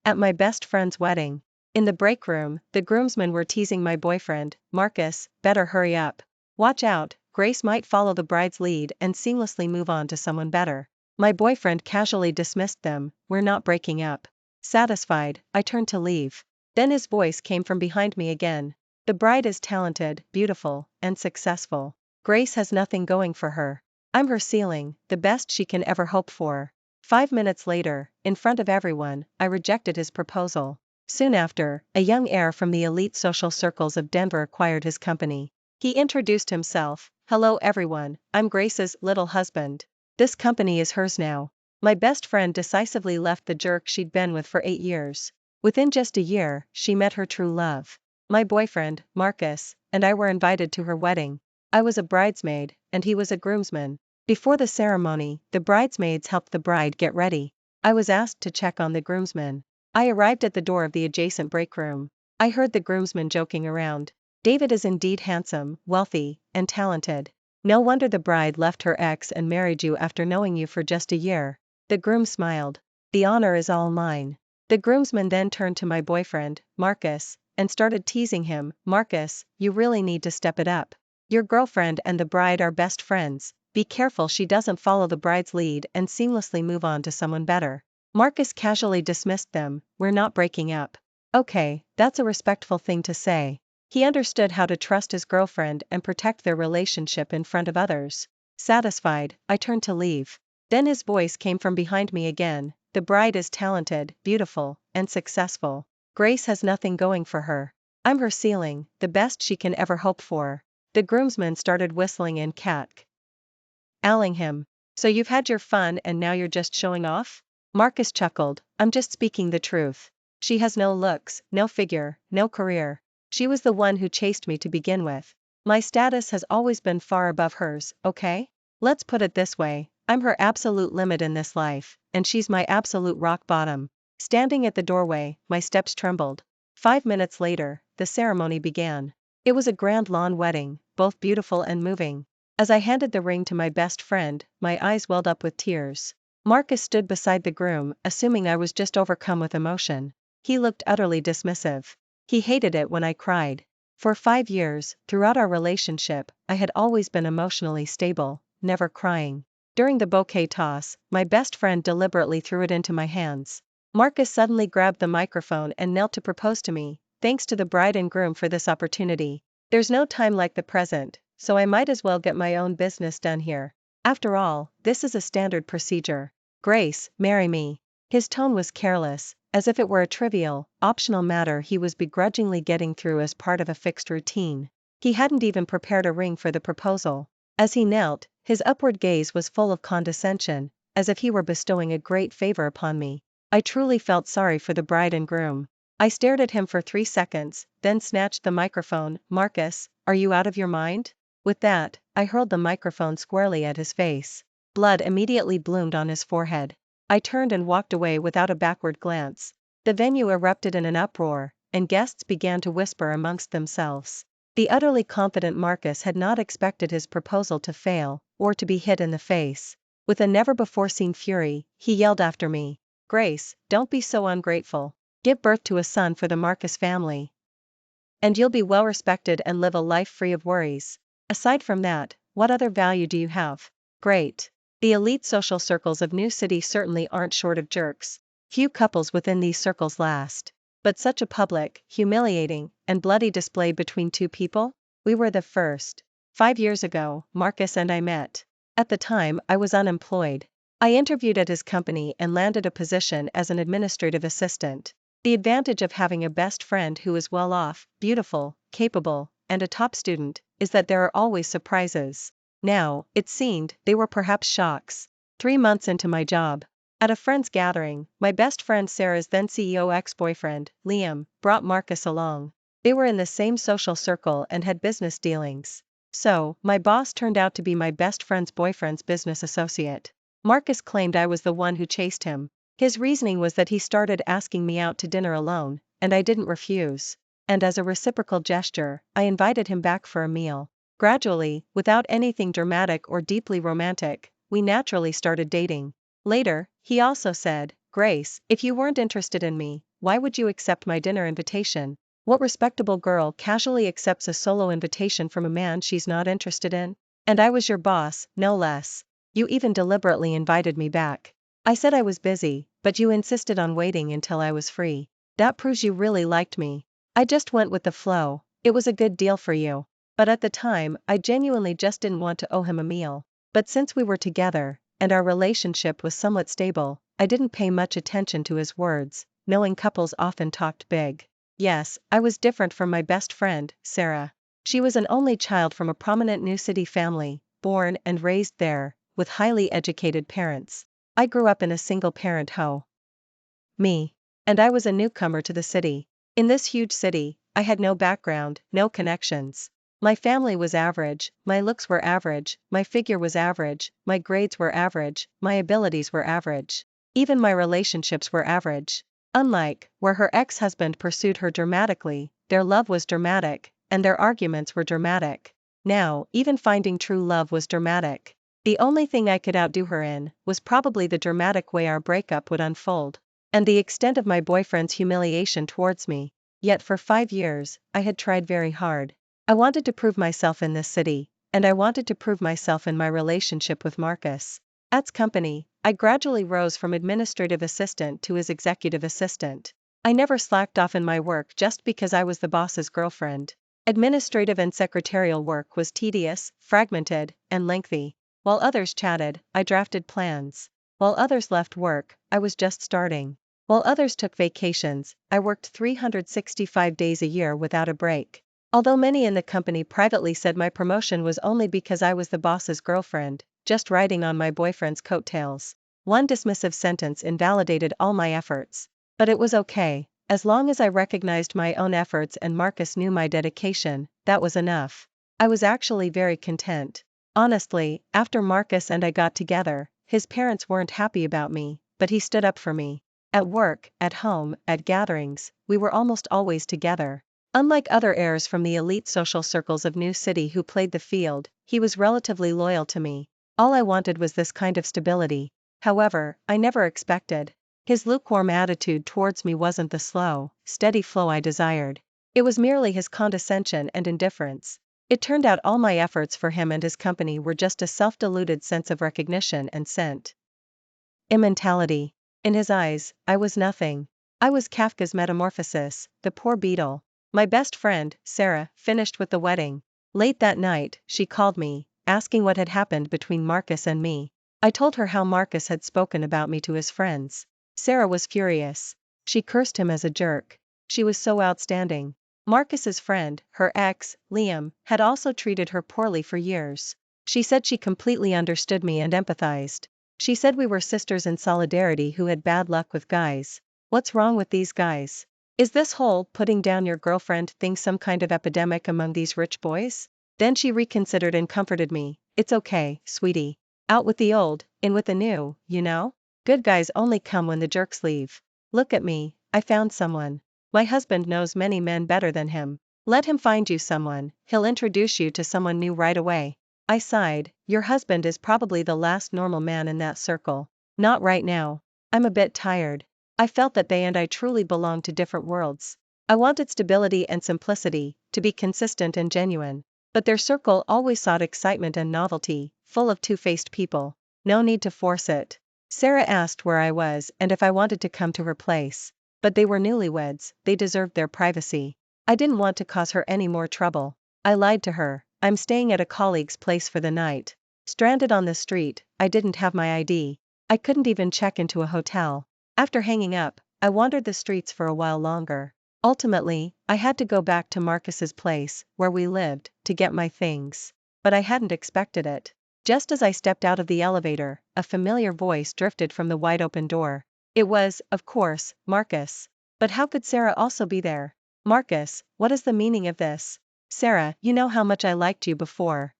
At my best friend's wedding. In the break room, the groomsmen were teasing my boyfriend, Marcus, better hurry up. Watch out, Grace might follow the bride's lead and seamlessly move on to someone better. My boyfriend casually dismissed them, we're not breaking up. Satisfied, I turned to leave. Then his voice came from behind me again. The bride is talented, beautiful, and successful. Grace has nothing going for her. I'm her ceiling, the best she can ever hope for. 5 minutes later, in front of everyone, I rejected his proposal. Soon after, a young heir from the elite social circles of Denver acquired his company. He introduced himself, "Hello everyone, I'm Grace's little husband. This company is hers now." My best friend decisively left the jerk she'd been with for 8 years. Within just a year, she met her true love. My boyfriend, Marcus, and I were invited to her wedding. I was a bridesmaid, and he was a groomsman. Before the ceremony, the bridesmaids helped the bride get ready. I was asked to check on the groomsmen. I arrived at the door of the adjacent break room. I heard the groomsmen joking around. David is indeed handsome, wealthy, and talented. No wonder the bride left her ex and married you after knowing you for just a year. The groom smiled. The honor is all mine. The groomsmen then turned to my boyfriend, Marcus, and started teasing him. Marcus, you really need to step it up. Your girlfriend and the bride are best friends. Be careful she doesn't follow the bride's lead and seamlessly move on to someone better. Marcus casually dismissed them, we're not breaking up. Okay, that's a respectful thing to say. He understood how to trust his girlfriend and protect their relationship in front of others. Satisfied, I turned to leave. Then his voice came from behind me again. The bride is talented, beautiful, and successful. Grace has nothing going for her. I'm her ceiling, the best she can ever hope for. The groomsmen started whistling and cat-calling him. So you've had your fun and now you're just showing off? Marcus chuckled, I'm just speaking the truth. She has no looks, no figure, no career. She was the one who chased me to begin with. My status has always been far above hers, okay? Let's put it this way, I'm her absolute limit in this life, and she's my absolute rock bottom. Standing at the doorway, my steps trembled. 5 minutes later, the ceremony began. It was a grand lawn wedding, both beautiful and moving. As I handed the ring to my best friend, my eyes welled up with tears. Marcus stood beside the groom, assuming I was just overcome with emotion. He looked utterly dismissive. He hated it when I cried. For 5 years, throughout our relationship, I had always been emotionally stable, never crying. During the bouquet toss, my best friend deliberately threw it into my hands. Marcus suddenly grabbed the microphone and knelt to propose to me. Thanks to the bride and groom for this opportunity. There's no time like the present, so I might as well get my own business done here. After all, this is a standard procedure. Grace, marry me. His tone was careless, as if it were a trivial, optional matter he was begrudgingly getting through as part of a fixed routine. He hadn't even prepared a ring for the proposal. As he knelt, his upward gaze was full of condescension, as if he were bestowing a great favor upon me. I truly felt sorry for the bride and groom. I stared at him for 3 seconds, then snatched the microphone. Marcus, are you out of your mind? With that, I hurled the microphone squarely at his face. Blood immediately bloomed on his forehead. I turned and walked away without a backward glance. The venue erupted in an uproar, and guests began to whisper amongst themselves. The utterly confident Marcus had not expected his proposal to fail, or to be hit in the face. With a never-before-seen fury, he yelled after me, Grace, don't be so ungrateful. Give birth to a son for the Marcus family, and you'll be well respected and live a life free of worries. Aside from that, what other value do you have? Great. The elite social circles of New City certainly aren't short of jerks. Few couples within these circles last. But such a public, humiliating, and bloody display between two people? We were the first. 5 years ago, Marcus and I met. At the time, I was unemployed. I interviewed at his company and landed a position as an administrative assistant. The advantage of having a best friend who is well off, beautiful, capable, and a top student, is that there are always surprises. Now, it seemed, they were perhaps shocks. 3 months into my job. At a friend's gathering, my best friend Sarah's then CEO ex-boyfriend, Liam, brought Marcus along. They were in the same social circle and had business dealings. So, my boss turned out to be my best friend's boyfriend's business associate. Marcus claimed I was the one who chased him. His reasoning was that he started asking me out to dinner alone, and I didn't refuse. And as a reciprocal gesture, I invited him back for a meal. Gradually, without anything dramatic or deeply romantic, we naturally started dating. Later, he also said, Grace, if you weren't interested in me, why would you accept my dinner invitation? What respectable girl casually accepts a solo invitation from a man she's not interested in? And I was your boss, no less. You even deliberately invited me back. I said I was busy, but you insisted on waiting until I was free. That proves you really liked me. I just went with the flow. It was a good deal for you. But at the time, I genuinely just didn't want to owe him a meal. But since we were together, and our relationship was somewhat stable, I didn't pay much attention to his words, knowing couples often talked big. Yes, I was different from my best friend, Sarah. She was an only child from a prominent New City family, born and raised there, with highly educated parents. I grew up in a single-parent home. And I was a newcomer to the city. In this huge city, I had no background, no connections. My family was average, my looks were average, my figure was average, my grades were average, my abilities were average. Even my relationships were average. Unlike where her ex-husband pursued her dramatically, their love was dramatic, and their arguments were dramatic. Now, even finding true love was dramatic. The only thing I could outdo her in was probably the dramatic way our breakup would unfold, and the extent of my boyfriend's humiliation towards me. Yet for 5 years, I had tried very hard. I wanted to prove myself in this city, and I wanted to prove myself in my relationship with Marcus. At's company, I gradually rose from administrative assistant to his executive assistant. I never slacked off in my work just because I was the boss's girlfriend. Administrative and secretarial work was tedious, fragmented, and lengthy. While others chatted, I drafted plans. While others left work, I was just starting. While others took vacations, I worked 365 days a year without a break. Although many in the company privately said my promotion was only because I was the boss's girlfriend, just riding on my boyfriend's coattails. One dismissive sentence invalidated all my efforts. But it was okay, as long as I recognized my own efforts and Marcus knew my dedication, that was enough. I was actually very content. Honestly, after Marcus and I got together, his parents weren't happy about me, but he stood up for me. At work, at home, at gatherings, we were almost always together. Unlike other heirs from the elite social circles of New City who played the field, he was relatively loyal to me. All I wanted was this kind of stability. However, I never expected. His lukewarm attitude towards me wasn't the slow, steady flow I desired. It was merely his condescension and indifference. It turned out all my efforts for him and his company were just a self-deluded sense of recognition and mentality. In his eyes, I was nothing. I was Kafka's Metamorphosis, the poor beetle. My best friend, Sarah, finished with the wedding. Late that night, she called me, asking what had happened between Marcus and me. I told her how Marcus had spoken about me to his friends. Sarah was furious. She cursed him as a jerk. She was so outstanding. Marcus's friend, her ex, Liam, had also treated her poorly for years. She said she completely understood me and empathized. She said we were sisters in solidarity who had bad luck with guys. What's wrong with these guys? Is this whole putting down your girlfriend thing some kind of epidemic among these rich boys? Then she reconsidered and comforted me. It's okay, sweetie. Out with the old, in with the new, you know? Good guys only come when the jerks leave. Look at me, I found someone. My husband knows many men better than him. Let him find you someone, he'll introduce you to someone new right away. I sighed. Your husband is probably the last normal man in that circle. Not right now. I'm a bit tired. I felt that they and I truly belonged to different worlds. I wanted stability and simplicity, to be consistent and genuine. But their circle always sought excitement and novelty, full of two-faced people. No need to force it. Sarah asked where I was and if I wanted to come to her place. But they were newlyweds, they deserved their privacy. I didn't want to cause her any more trouble. I lied to her. I'm staying at a colleague's place for the night. Stranded on the street, I didn't have my ID. I couldn't even check into a hotel. After hanging up, I wandered the streets for a while longer. Ultimately, I had to go back to Marcus's place, where we lived, to get my things. But I hadn't expected it. Just as I stepped out of the elevator, a familiar voice drifted from the wide-open door. It was, of course, Marcus. But how could Sarah also be there? Marcus, what is the meaning of this? Sarah, you know how much I liked you before.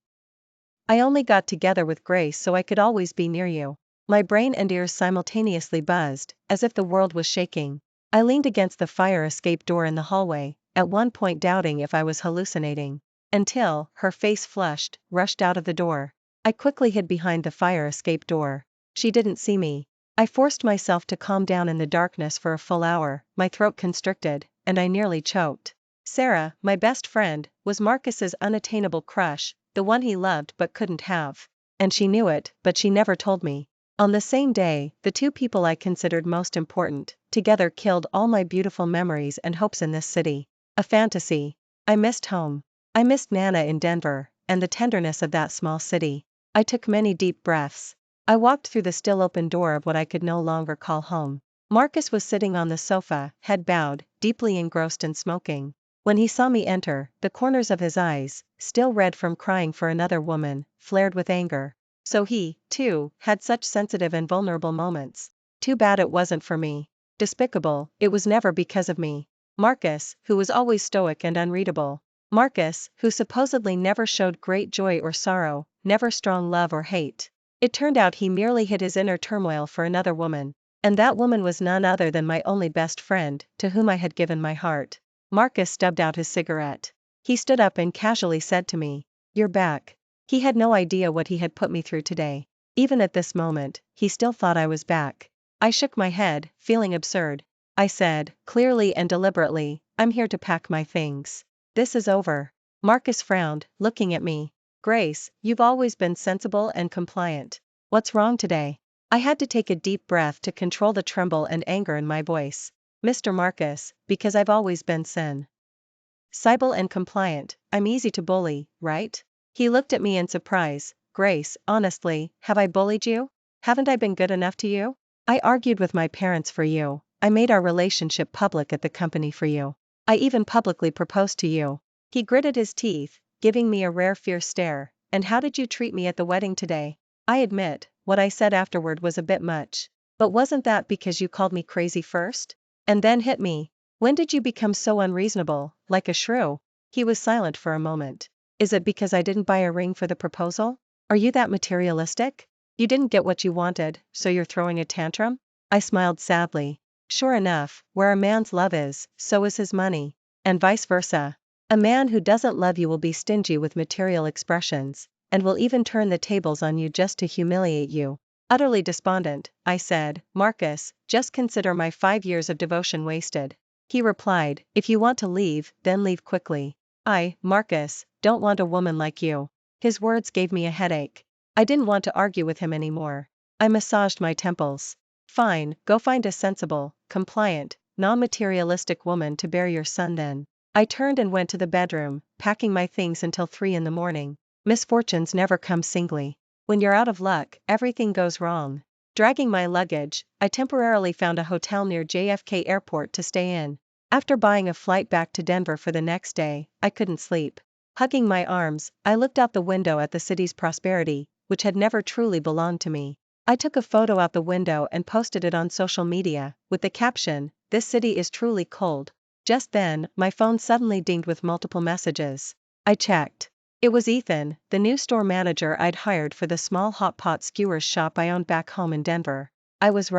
I only got together with Grace so I could always be near you. My brain and ears simultaneously buzzed, as if the world was shaking. I leaned against the fire escape door in the hallway, at one point doubting if I was hallucinating. Until, her face flushed, rushed out of the door. I quickly hid behind the fire escape door. She didn't see me. I forced myself to calm down in the darkness for a full hour, my throat constricted, and I nearly choked. Sarah, my best friend, was Marcus's unattainable crush, the one he loved but couldn't have. And she knew it, but she never told me. On the same day, the two people I considered most important, together killed all my beautiful memories and hopes in this city. A fantasy. I missed home. I missed Nana in Denver, and the tenderness of that small city. I took many deep breaths. I walked through the still open door of what I could no longer call home. Marcus was sitting on the sofa, head bowed, deeply engrossed and smoking. When he saw me enter, the corners of his eyes, still red from crying for another woman, flared with anger. So he, too, had such sensitive and vulnerable moments. Too bad it wasn't for me. Despicable, it was never because of me. Marcus, who was always stoic and unreadable. Marcus, who supposedly never showed great joy or sorrow, never strong love or hate. It turned out he merely hid his inner turmoil for another woman. And that woman was none other than my only best friend, to whom I had given my heart. Marcus stubbed out his cigarette. He stood up and casually said to me, "You're back." He had no idea what he had put me through today. Even at this moment, he still thought I was back. I shook my head, feeling absurd. I said, clearly and deliberately, "I'm here to pack my things. This is over." Marcus frowned, looking at me. "Grace, you've always been sensible and compliant. What's wrong today?" I had to take a deep breath to control the tremble and anger in my voice. "Mr. Marcus, because I've always been sensible and compliant, I'm easy to bully, right?" He looked at me in surprise. "Grace, honestly, have I bullied you? Haven't I been good enough to you? I argued with my parents for you. I made our relationship public at the company for you. I even publicly proposed to you." He gritted his teeth, giving me a rare fierce stare. "And how did you treat me at the wedding today?" I admit, what I said afterward was a bit much. "But wasn't that because you called me crazy first? And then hit me? When did you become so unreasonable, like a shrew?" He was silent for a moment. "Is it because I didn't buy a ring for the proposal? Are you that materialistic? You didn't get what you wanted, so you're throwing a tantrum?" I smiled sadly. Sure enough, where a man's love is, so is his money. And vice versa. A man who doesn't love you will be stingy with material expressions, and will even turn the tables on you just to humiliate you. Utterly despondent, I said, "Marcus, just consider my 5 years of devotion wasted." He replied, "If you want to leave, then leave quickly. I, Marcus, don't want a woman like you." His words gave me a headache. I didn't want to argue with him anymore. I massaged my temples. "Fine, go find a sensible, compliant, non-materialistic woman to bear your son then." I turned and went to the bedroom, packing my things until 3 in the morning. Misfortunes never come singly. When you're out of luck, everything goes wrong. Dragging my luggage, I temporarily found a hotel near JFK Airport to stay in. After buying a flight back to Denver for the next day, I couldn't sleep. Hugging my arms, I looked out the window at the city's prosperity, which had never truly belonged to me. I took a photo out the window and posted it on social media, with the caption, "This city is truly cold." Just then, my phone suddenly dinged with multiple messages. I checked. It was Ethan, the new store manager I'd hired for the small hot pot skewers shop I owned back home in Denver. I was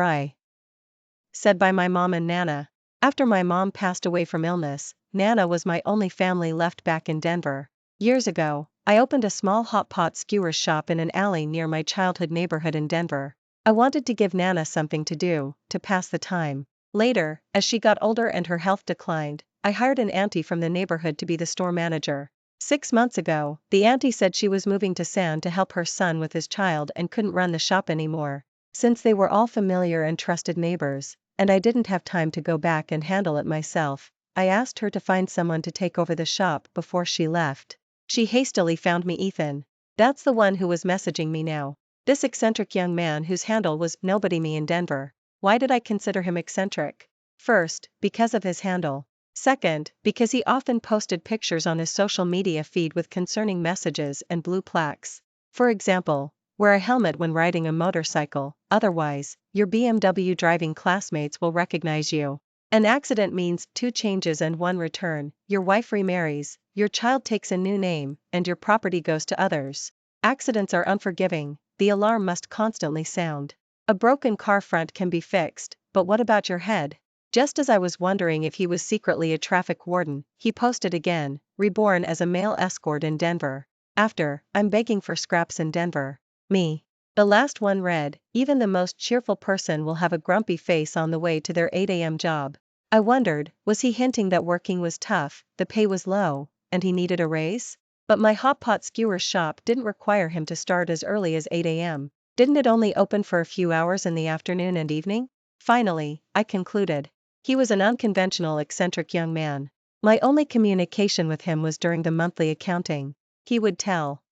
said by my mom and Nana. After my mom passed away from illness, Nana was my only family left back in Denver. Years ago, I opened a small hot pot skewers shop in an alley near my childhood neighborhood in Denver. I wanted to give Nana something to do, to pass the time. Later, as she got older and her health declined, I hired an auntie from the neighborhood to be the store manager. 6 months ago, the auntie said she was moving to San to help her son with his child and couldn't run the shop anymore. Since they were all familiar and trusted neighbors, and I didn't have time to go back and handle it myself, I asked her to find someone to take over the shop before she left. She hastily found me Ethan. That's the one who was messaging me now. This eccentric young man whose handle was Nobody Me in Denver. Why did I consider him eccentric? First, because of his handle. Second, because he often posted pictures on his social media feed with concerning messages and blue plaques. For example, wear a helmet when riding a motorcycle, otherwise, your BMW driving classmates will recognize you. An accident means 2 changes and 1 return, your wife remarries, your child takes a new name, and your property goes to others. Accidents are unforgiving, the alarm must constantly sound. A broken car front can be fixed, but what about your head? Just as I was wondering if he was secretly a traffic warden, he posted again, reborn as a male escort in Denver. After, I'm begging for scraps in Denver. Me. The last one read, "Even the most cheerful person will have a grumpy face on the way to their 8 a.m. job." I wondered, was he hinting that working was tough, the pay was low, and he needed a raise? But my hot pot skewer shop didn't require him to start as early as 8 a.m. Didn't it only open for a few hours in the afternoon and evening? Finally, I concluded. He was an unconventional, eccentric young man. My only communication with him was during the monthly accounting. He would tell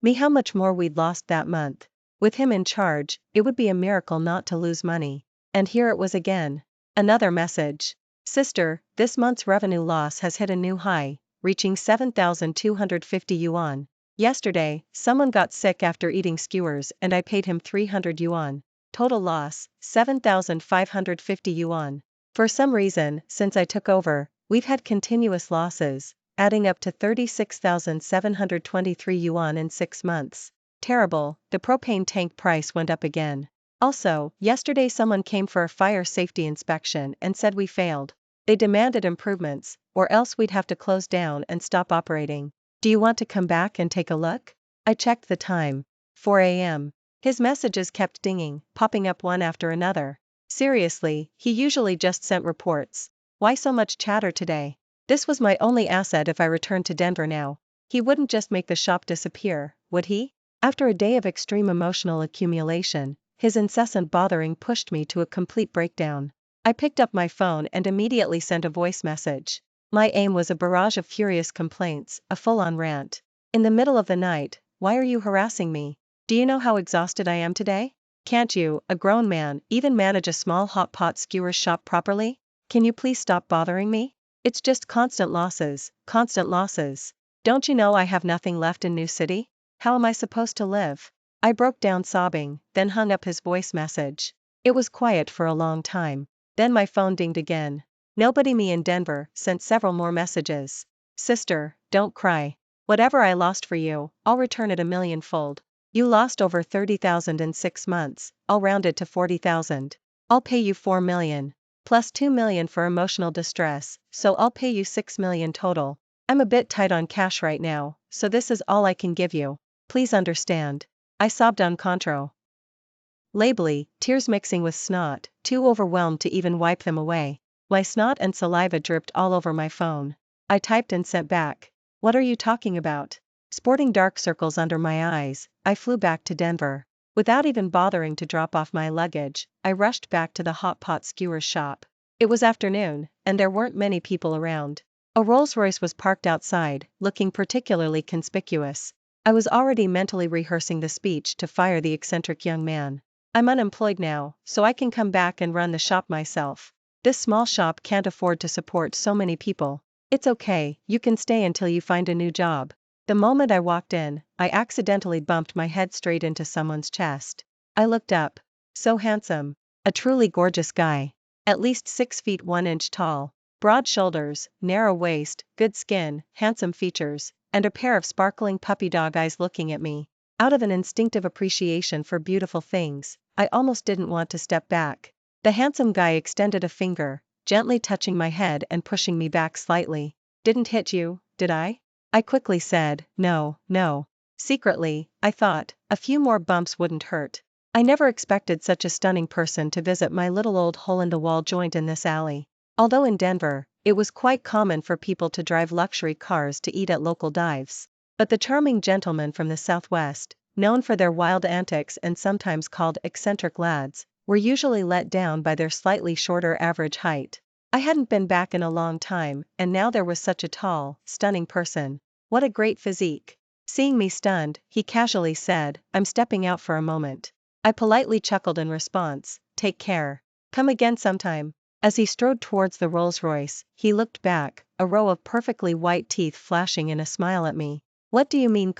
me how much more we'd lost that month. With him in charge, it would be a miracle not to lose money. And here it was again. Another message. "Sister, this month's revenue loss has hit a new high, reaching 7,250 yuan. Yesterday, someone got sick after eating skewers and I paid him 300 yuan. Total loss, 7,550 yuan. For some reason, since I took over, we've had continuous losses, adding up to 36,723 yuan in 6 months. Terrible." The propane tank price went up again. Also, yesterday someone came for a fire safety inspection and said we failed. They demanded improvements, or else we'd have to close down and stop operating. "Do you want to come back and take a look?" I checked the time. 4 a.m. His messages kept dinging, popping up one after another. Seriously, he usually just sent reports. Why so much chatter today? This was my only asset if I returned to Denver now. He wouldn't just make the shop disappear, would he? After a day of extreme emotional accumulation, his incessant bothering pushed me to a complete breakdown. I picked up my phone and immediately sent a voice message. My aim was a barrage of furious complaints, a full-on rant. In the middle of the night, "Why are you harassing me? Do you know how exhausted I am today? Can't you, a grown man, even manage a small hot pot skewer shop properly? Can you please stop bothering me? It's just constant losses, constant losses. Don't you know I have nothing left in New City? How am I supposed to live?" I broke down sobbing, then hung up his voice message. It was quiet for a long time. Then my phone dinged again. Nobody me in Denver sent several more messages. "Sister, don't cry. Whatever I lost for you, I'll return it a millionfold. You lost over 30,000 in 6 months, I'll round it to 40,000. I'll pay you 4 million. Plus 2 million for emotional distress, so I'll pay you 6 million total. I'm a bit tight on cash right now, so this is all I can give you. Please understand." I sobbed uncontrollably, tears mixing with snot, too overwhelmed to even wipe them away. My snot and saliva dripped all over my phone. I typed and sent back. "What are you talking about?" Sporting dark circles under my eyes, I flew back to Denver. Without even bothering to drop off my luggage, I rushed back to the hot pot skewer shop. It was afternoon, and there weren't many people around. A Rolls-Royce was parked outside, looking particularly conspicuous. I was already mentally rehearsing the speech to fire the eccentric young man. "I'm unemployed now, so I can come back and run the shop myself. This small shop can't afford to support so many people. It's okay, you can stay until you find a new job." The moment I walked in, I accidentally bumped my head straight into someone's chest. I looked up. So handsome. A truly gorgeous guy. At least 6 feet 1 inch tall. Broad shoulders, narrow waist, good skin, handsome features, and a pair of sparkling puppy dog eyes looking at me. Out of an instinctive appreciation for beautiful things, I almost didn't want to step back. The handsome guy extended a finger, gently touching my head and pushing me back slightly. "Didn't hit you, did I?" I quickly said, "No, no." Secretly, I thought, a few more bumps wouldn't hurt. I never expected such a stunning person to visit my little old hole-in-the-wall joint in this alley. Although in Denver, it was quite common for people to drive luxury cars to eat at local dives. But the charming gentlemen from the Southwest, known for their wild antics and sometimes called eccentric lads, were usually let down by their slightly shorter average height. I hadn't been back in a long time, and now there was such a tall, stunning person. What a great physique. Seeing me stunned, he casually said, "I'm stepping out for a moment." I politely chuckled in response, "Take care. Come again sometime." As he strode towards the Rolls-Royce, he looked back, a row of perfectly white teeth flashing in a smile at me. "What do you mean,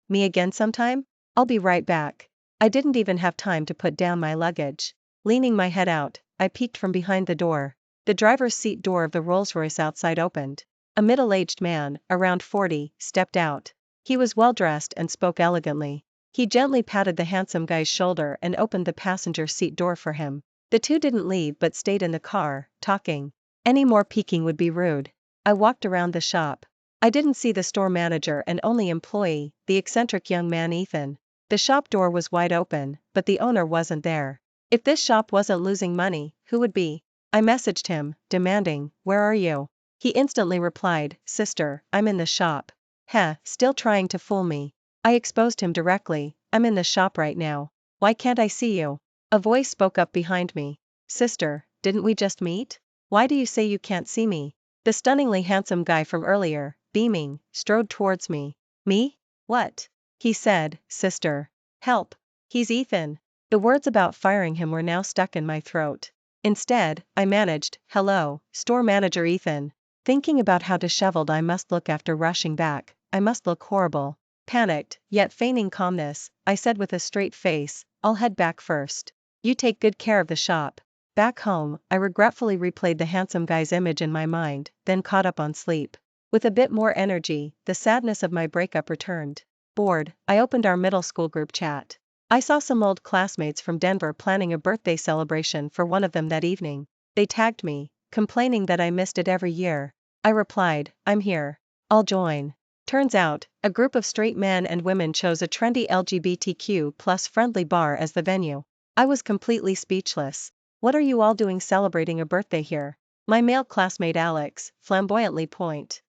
me again sometime? I'll be right back." I didn't even have time to put down my luggage. Leaning my head out, I peeked from behind the door. The driver's seat door of the Rolls-Royce outside opened. A middle-aged man, around 40, stepped out. He was well-dressed and spoke elegantly. He gently patted the handsome guy's shoulder and opened the passenger seat door for him. The two didn't leave but stayed in the car, talking. Any more peeking would be rude. I walked around the shop. I didn't see the store manager and only employee, the eccentric young man Ethan. The shop door was wide open, but the owner wasn't there. If this shop wasn't losing money, who would be? I messaged him, demanding, "Where are you?" He instantly replied, "Sister, I'm in the shop." Heh, still trying to fool me. I exposed him directly, "I'm in the shop right now. Why can't I see you?" A voice spoke up behind me. "Sister, didn't we just meet? Why do you say you can't see me?" The stunningly handsome guy from earlier, beaming, strode towards me. "Me? What?" he said, "Sister. Help. He's Ethan." The words about firing him were now stuck in my throat. Instead, I managed, "Hello, store manager Ethan." Thinking about how disheveled I must look after rushing back, I must look horrible. Panicked, yet feigning calmness, I said with a straight face, "I'll head back first. You take good care of the shop." Back home, I regretfully replayed the handsome guy's image in my mind, then caught up on sleep. With a bit more energy, the sadness of my breakup returned. Bored, I opened our middle school group chat. I saw some old classmates from Denver planning a birthday celebration for one of them that evening. They tagged me, complaining that I missed it every year. I replied, "I'm here. I'll join." Turns out, a group of straight men and women chose a trendy LGBTQ+ friendly bar as the venue. I was completely speechless. "What are you all doing celebrating a birthday here?" My male classmate Alex, flamboyantly point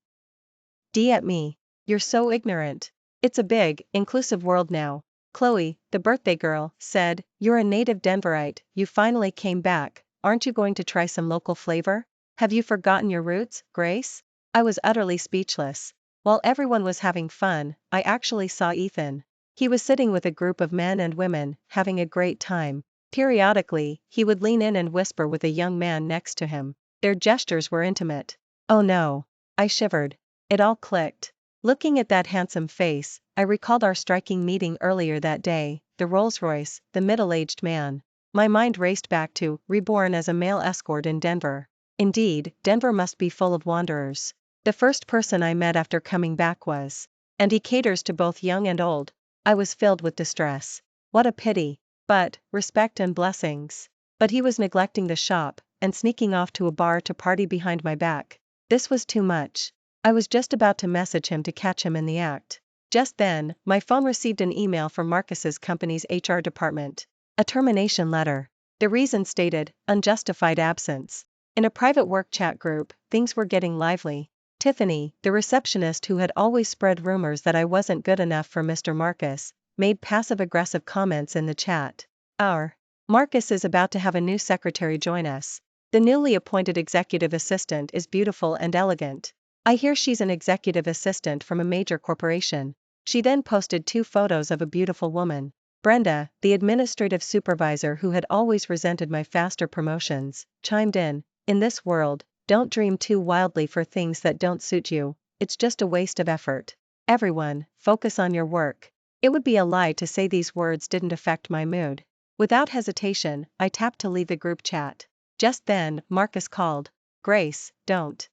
D at me. "You're so ignorant. It's a big, inclusive world now." Chloe, the birthday girl, said, "You're a native Denverite, you finally came back, aren't you going to try some local flavor? Have you forgotten your roots, Grace?" I was utterly speechless. While everyone was having fun, I actually saw Ethan. He was sitting with a group of men and women, having a great time. Periodically, he would lean in and whisper with a young man next to him. Their gestures were intimate. Oh no. I shivered. It all clicked. Looking at that handsome face, I recalled our striking meeting earlier that day, the Rolls-Royce, the middle-aged man. My mind raced back to, reborn as a male escort in Denver. Indeed, Denver must be full of wanderers. The first person I met after coming back was. And he caters to both young and old. I was filled with distress. What a pity. But, respect and blessings. But he was neglecting the shop, and sneaking off to a bar to party behind my back. This was too much. I was just about to message him to catch him in the act. Just then, my phone received an email from Marcus's company's HR department. A termination letter. The reason stated, unjustified absence. In a private work chat group, things were getting lively. Tiffany, the receptionist who had always spread rumors that I wasn't good enough for Mr. Marcus, made passive-aggressive comments in the chat. Our Marcus is about to have a new secretary join us. The newly appointed executive assistant is beautiful and elegant. I hear she's an executive assistant from a major corporation. She then posted 2 photos of a beautiful woman. Brenda, the administrative supervisor who had always resented my faster promotions, chimed in this world, don't dream too wildly for things that don't suit you, it's just a waste of effort. Everyone, focus on your work." It would be a lie to say these words didn't affect my mood. Without hesitation, I tapped to leave the group chat. Just then, Marcus called. "Grace, don't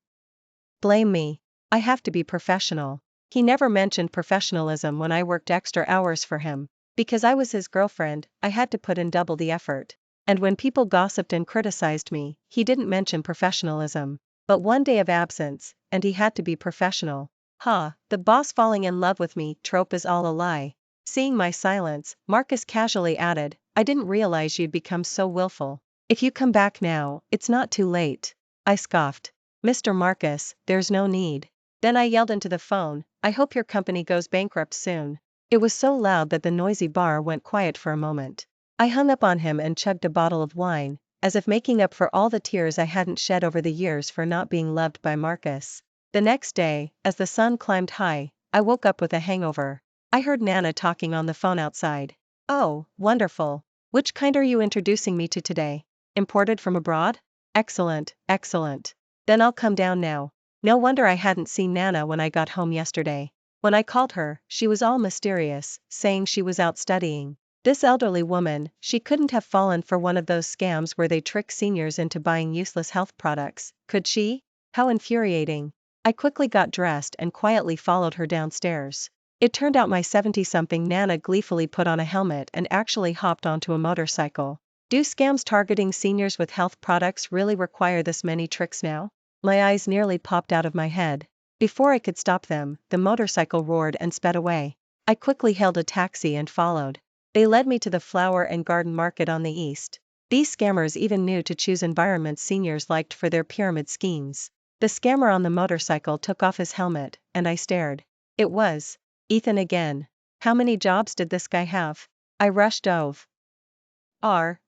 blame me. I have to be professional." He never mentioned professionalism when I worked extra hours for him. Because I was his girlfriend, I had to put in double the effort. And when people gossiped and criticized me, he didn't mention professionalism. But 1 day of absence, and he had to be professional. The boss falling in love with me trope is all a lie. Seeing my silence, Marcus casually added, "I didn't realize you'd become so willful. If you come back now, it's not too late." I scoffed. "Mr. Marcus, there's no need." Then I yelled into the phone, "I hope your company goes bankrupt soon." It was so loud that the noisy bar went quiet for a moment. I hung up on him and chugged a bottle of wine, as if making up for all the tears I hadn't shed over the years for not being loved by Marcus. The next day, as the sun climbed high, I woke up with a hangover. I heard Nana talking on the phone outside. "Oh, wonderful. Which kind are you introducing me to today? Imported from abroad? Excellent, excellent. Then I'll come down now." No wonder I hadn't seen Nana when I got home yesterday. When I called her, she was all mysterious, saying she was out studying. This elderly woman, she couldn't have fallen for one of those scams where they trick seniors into buying useless health products, could she? How infuriating. I quickly got dressed and quietly followed her downstairs. It turned out my 70-something Nana gleefully put on a helmet and actually hopped onto a motorcycle. Do scams targeting seniors with health products really require this many tricks now? My eyes nearly popped out of my head. Before I could stop them, the motorcycle roared and sped away. I quickly hailed a taxi and followed. They led me to the flower and garden market on the east. These scammers even knew to choose environments seniors liked for their pyramid schemes. The scammer on the motorcycle took off his helmet, and I stared. It was Ethan again. How many jobs did this guy have? I rushed over.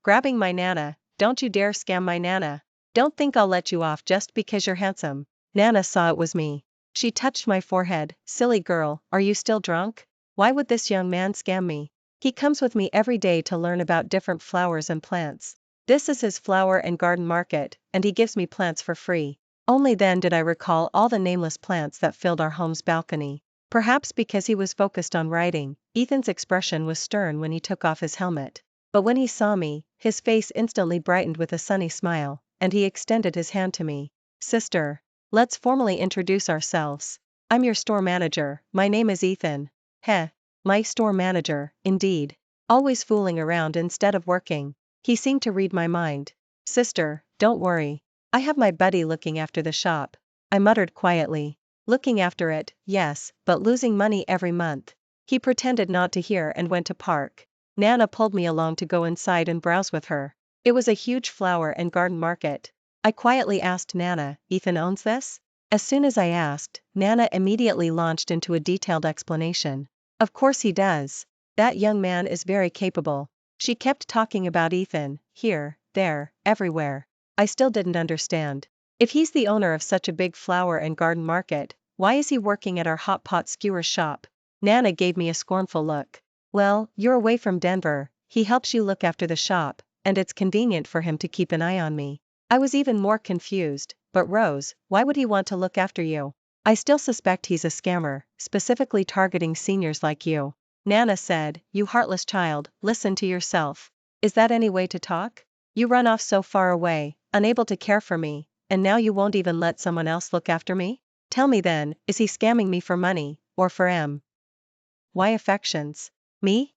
Grabbing my Nana. Don't you dare scam my Nana. Don't think I'll let you off just because you're handsome. Nana saw it was me. She touched my forehead. Silly girl, are you still drunk? Why would this young man scam me? He comes with me every day to learn about different flowers and plants. This is his flower and garden market, and he gives me plants for free. Only then did I recall all the nameless plants that filled our home's balcony. Perhaps because he was focused on writing, Ethan's expression was stern when he took off his helmet. But when he saw me, his face instantly brightened with a sunny smile, and he extended his hand to me. Sister, let's formally introduce ourselves. I'm your store manager. My name is Ethan. Heh, my store manager, indeed. Always fooling around instead of working. He seemed to read my mind. Sister, don't worry. I have my buddy looking after the shop. I muttered quietly. Looking after it, yes, but losing money every month. He pretended not to hear and went to park. Nana pulled me along to go inside and browse with her. It was a huge flower and garden market. I quietly asked Nana, Ethan owns this? As soon as I asked, Nana immediately launched into a detailed explanation. Of course he does. That young man is very capable. She kept talking about Ethan, here, there, everywhere. I still didn't understand. If he's the owner of such a big flower and garden market, why is he working at our hot pot skewer shop? Nana gave me a scornful look. Well, you're away from Denver, he helps you look after the shop, and it's convenient for him to keep an eye on me. I was even more confused, but Rose, why would he want to look after you? I still suspect he's a scammer, specifically targeting seniors like you. Nana said, you heartless child, listen to yourself. Is that any way to talk? You run off so far away, unable to care for me, and now you won't even let someone else look after me? Tell me then, is he scamming me for money, or for why affections? Me?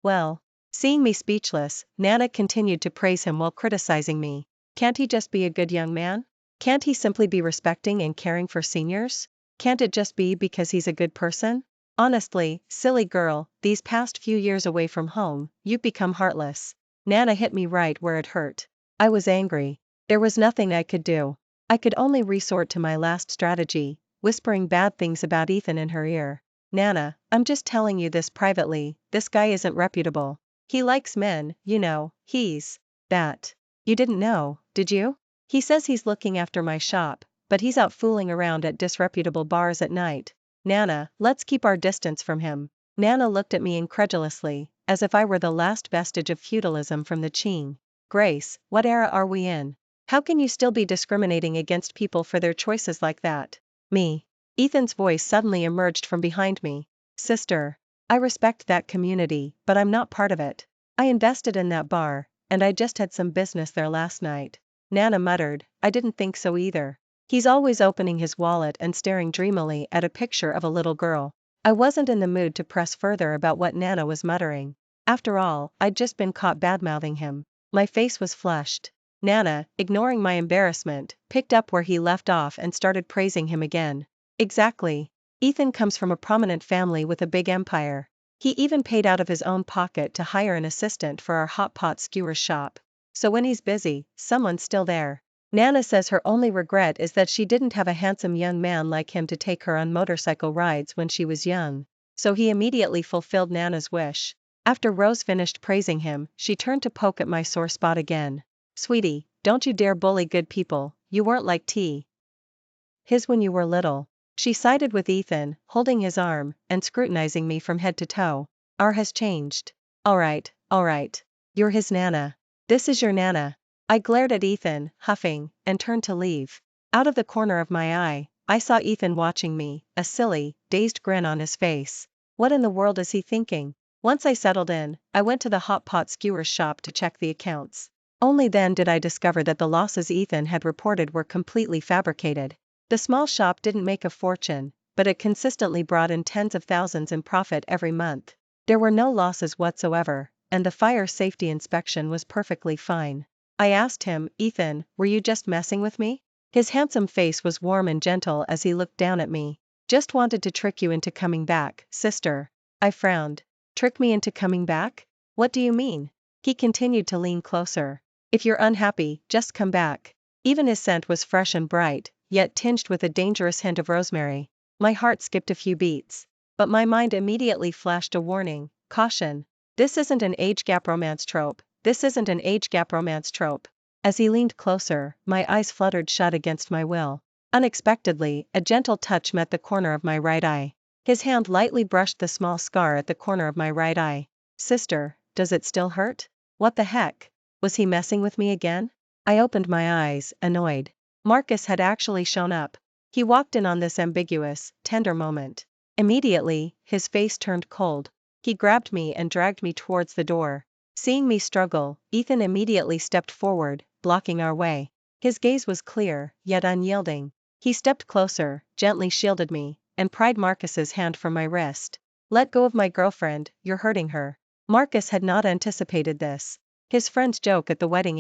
Well. Seeing me speechless, Nana continued to praise him while criticizing me. Can't he just be a good young man? Can't he simply be respecting and caring for seniors? Can't it just be because he's a good person? Honestly, silly girl, these past few years away from home, you've become heartless. Nana hit me right where it hurt. I was angry. There was nothing I could do. I could only resort to my last strategy, whispering bad things about Ethan in her ear. Nana, I'm just telling you this privately, this guy isn't reputable. He likes men, you know, he's that. You didn't know, did you? He says he's looking after my shop, but he's out fooling around at disreputable bars at night. Nana, let's keep our distance from him. Nana looked at me incredulously, as if I were the last vestige of feudalism from the Qing. Grace, what era are we in? How can you still be discriminating against people for their choices like that? Me. Ethan's voice suddenly emerged from behind me. Sister, I respect that community, but I'm not part of it. I invested in that bar, and I just had some business there last night. Nana muttered, I didn't think so either. He's always opening his wallet and staring dreamily at a picture of a little girl. I wasn't in the mood to press further about what Nana was muttering. After all, I'd just been caught badmouthing him. My face was flushed. Nana, ignoring my embarrassment, picked up where he left off and started praising him again. Exactly. Ethan comes from a prominent family with a big empire. He even paid out of his own pocket to hire an assistant for our hot pot skewer shop. So when he's busy, someone's still there. Nana says her only regret is that she didn't have a handsome young man like him to take her on motorcycle rides when she was young. So he immediately fulfilled Nana's wish. After Rose finished praising him, she turned to poke at my sore spot again. Sweetie, don't you dare bully good people, you weren't like his when you were little. She sided with Ethan, holding his arm, and scrutinizing me from head to toe. R has changed. Alright. You're his Nana. This is your Nana. I glared at Ethan, huffing, and turned to leave. Out of the corner of my eye, I saw Ethan watching me, a silly, dazed grin on his face. What in the world is he thinking? Once I settled in, I went to the hot pot skewer shop to check the accounts. Only then did I discover that the losses Ethan had reported were completely fabricated. The small shop didn't make a fortune, but it consistently brought in tens of thousands in profit every month. There were no losses whatsoever, and the fire safety inspection was perfectly fine. I asked him, Ethan, were you just messing with me? His handsome face was warm and gentle as he looked down at me. Just wanted to trick you into coming back, sister. I frowned. Trick me into coming back? What do you mean? He continued to lean closer. If you're unhappy, just come back. Even his scent was fresh and bright, yet tinged with a dangerous hint of rosemary. My heart skipped a few beats. But my mind immediately flashed a warning, caution. This isn't an age gap romance trope. This isn't an age gap romance trope. As he leaned closer, my eyes fluttered shut against my will. Unexpectedly, a gentle touch met the corner of my right eye. His hand lightly brushed the small scar at the corner of my right eye. Sister, does it still hurt? What the heck? Was he messing with me again? I opened my eyes, annoyed. Marcus had actually shown up. He walked in on this ambiguous, tender moment. Immediately, his face turned cold. He grabbed me and dragged me towards the door. Seeing me struggle, Ethan immediately stepped forward, blocking our way. His gaze was clear, yet unyielding. He stepped closer, gently shielded me, and pried Marcus's hand from my wrist. Let go of my girlfriend, you're hurting her. Marcus had not anticipated this. His friend's joke at the wedding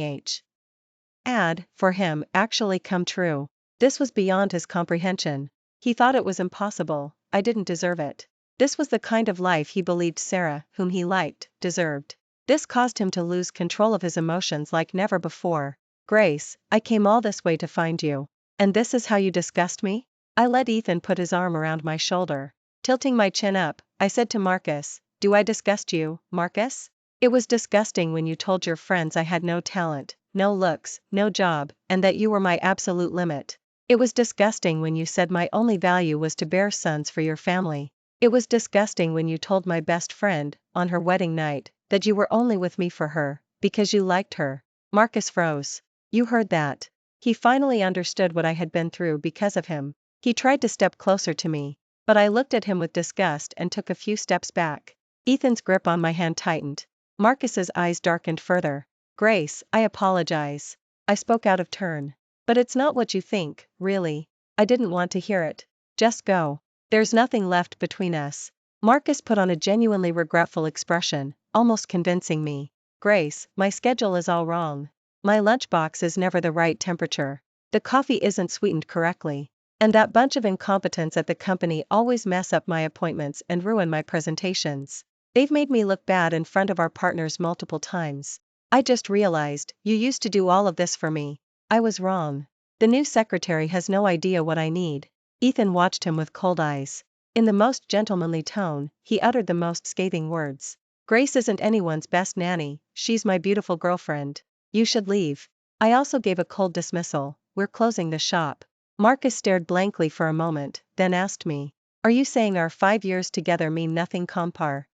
had, for him, actually come true. This was beyond his comprehension. He thought it was impossible. I didn't deserve it. This was the kind of life he believed Sarah, whom he liked, deserved. This caused him to lose control of his emotions like never before. Grace, I came all this way to find you. And this is how you disgust me? I let Ethan put his arm around my shoulder. Tilting my chin up, I said to Marcus, do I disgust you, Marcus? It was disgusting when you told your friends I had no talent, no looks, no job, and that you were my absolute limit. It was disgusting when you said my only value was to bear sons for your family. It was disgusting when you told my best friend, on her wedding night, that you were only with me for her, because you liked her. Marcus froze. You heard that. He finally understood what I had been through because of him. He tried to step closer to me, but I looked at him with disgust and took a few steps back. Ethan's grip on my hand tightened. Marcus's eyes darkened further. Grace, I apologize. I spoke out of turn. But it's not what you think, really. I didn't want to hear it. Just go. There's nothing left between us. Marcus put on a genuinely regretful expression, almost convincing me. Grace, my schedule is all wrong. My lunchbox is never the right temperature. The coffee isn't sweetened correctly. And that bunch of incompetents at the company always mess up my appointments and ruin my presentations. They've made me look bad in front of our partners multiple times. I just realized, you used to do all of this for me. I was wrong. The new secretary has no idea what I need. Ethan watched him with cold eyes. In the most gentlemanly tone, he uttered the most scathing words. Grace isn't anyone's best nanny, she's my beautiful girlfriend. You should leave. I also gave a cold dismissal. We're closing the shop. Marcus stared blankly for a moment, then asked me, are you saying our 5 years together mean nothing compare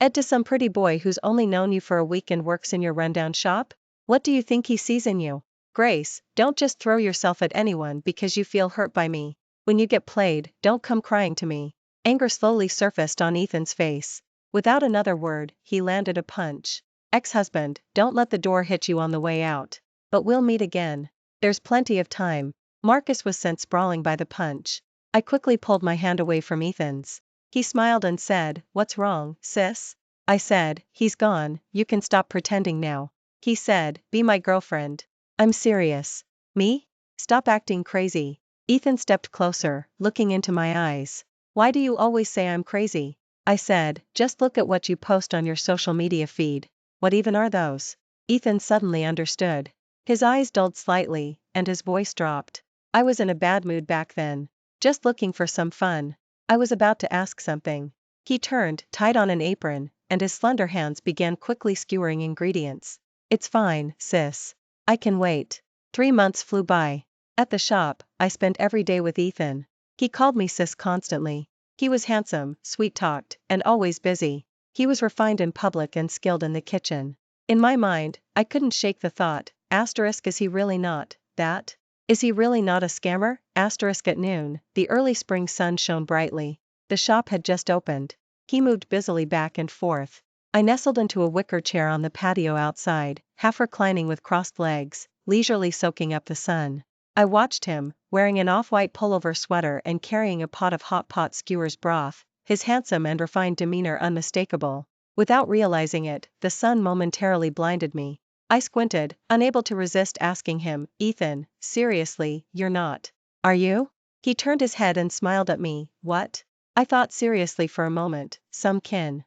Ed to some pretty boy who's only known you for a week and works in your rundown shop? What do you think he sees in you? Grace, don't just throw yourself at anyone because you feel hurt by me. When you get played, don't come crying to me. Anger slowly surfaced on Ethan's face. Without another word, he landed a punch. Ex-husband, don't let the door hit you on the way out. But we'll meet again. There's plenty of time. Marcus was sent sprawling by the punch. I quickly pulled my hand away from Ethan's. He smiled and said, what's wrong, sis? I said, he's gone, you can stop pretending now. He said, be my girlfriend. I'm serious. Me? Stop acting crazy. Ethan stepped closer, looking into my eyes. Why do you always say I'm crazy? I said, just look at what you post on your social media feed. What even are those? Ethan suddenly understood. His eyes dulled slightly, and his voice dropped. I was in a bad mood back then. Just looking for some fun. I was about to ask something. He turned, tied on an apron, and his slender hands began quickly skewering ingredients. It's fine, sis. I can wait. 3 months flew by. At the shop, I spent every day with Ethan. He called me sis constantly. He was handsome, sweet-talked, and always busy. He was refined in public and skilled in the kitchen. In my mind, I couldn't shake the thought, is he really not that? Is he really not a scammer? At noon, the early spring sun shone brightly. The shop had just opened. He moved busily back and forth. I nestled into a wicker chair on the patio outside, half reclining with crossed legs, leisurely soaking up the sun. I watched him, wearing an off-white pullover sweater and carrying a pot of hot pot skewers broth, his handsome and refined demeanor unmistakable. Without realizing it, the sun momentarily blinded me. I squinted, unable to resist asking him, Ethan, seriously, you're not. Are you? He turned his head and smiled at me. What? I thought seriously for a moment, some kin.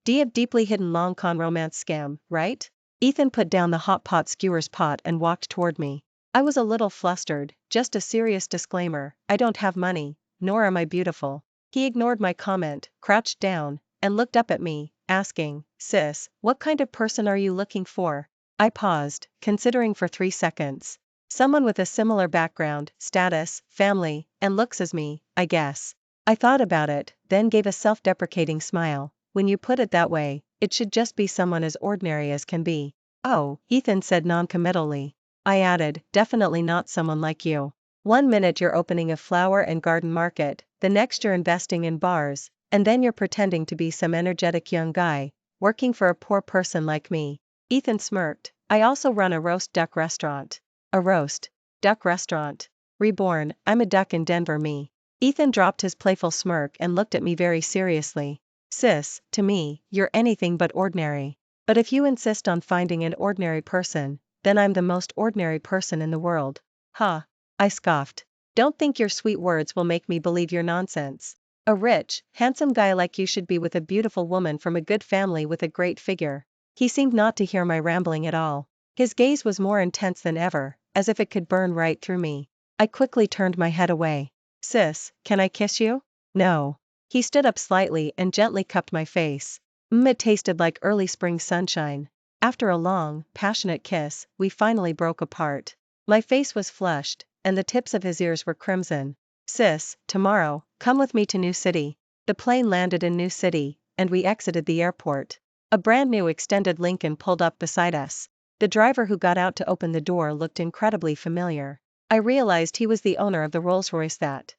D of deeply hidden long con romance scam, right? Ethan put down the hot pot skewers pot and walked toward me. I was a little flustered, just a serious disclaimer, I don't have money, nor am I beautiful. He ignored my comment, crouched down, and looked up at me, asking, sis, what kind of person are you looking for? I paused, considering for 3 seconds. Someone with a similar background, status, family, and looks as me, I guess. I thought about it, then gave a self-deprecating smile. When you put it that way, it should just be someone as ordinary as can be. Oh, Ethan said non-committally. I added, definitely not someone like you. 1 minute you're opening a flower and garden market, the next you're investing in bars, and then you're pretending to be some energetic young guy, working for a poor person like me. Ethan smirked. I also run a roast duck restaurant. A roast duck restaurant. Reborn, I'm a duck in Denver me. Ethan dropped his playful smirk and looked at me very seriously. Sis, to me, you're anything but ordinary. But if you insist on finding an ordinary person, then I'm the most ordinary person in the world. Ha! I scoffed. Don't think your sweet words will make me believe your nonsense. A rich, handsome guy like you should be with a beautiful woman from a good family with a great figure. He seemed not to hear my rambling at all. His gaze was more intense than ever, as if it could burn right through me. I quickly turned my head away. Sis, can I kiss you? No. He stood up slightly and gently cupped my face. It tasted like early spring sunshine. After a long, passionate kiss, we finally broke apart. My face was flushed, and the tips of his ears were crimson. Sis, tomorrow, come with me to New City. The plane landed in New City, and we exited the airport. A brand new extended Lincoln pulled up beside us. The driver who got out to open the door looked incredibly familiar. I realized he was the owner of the Rolls-Royce that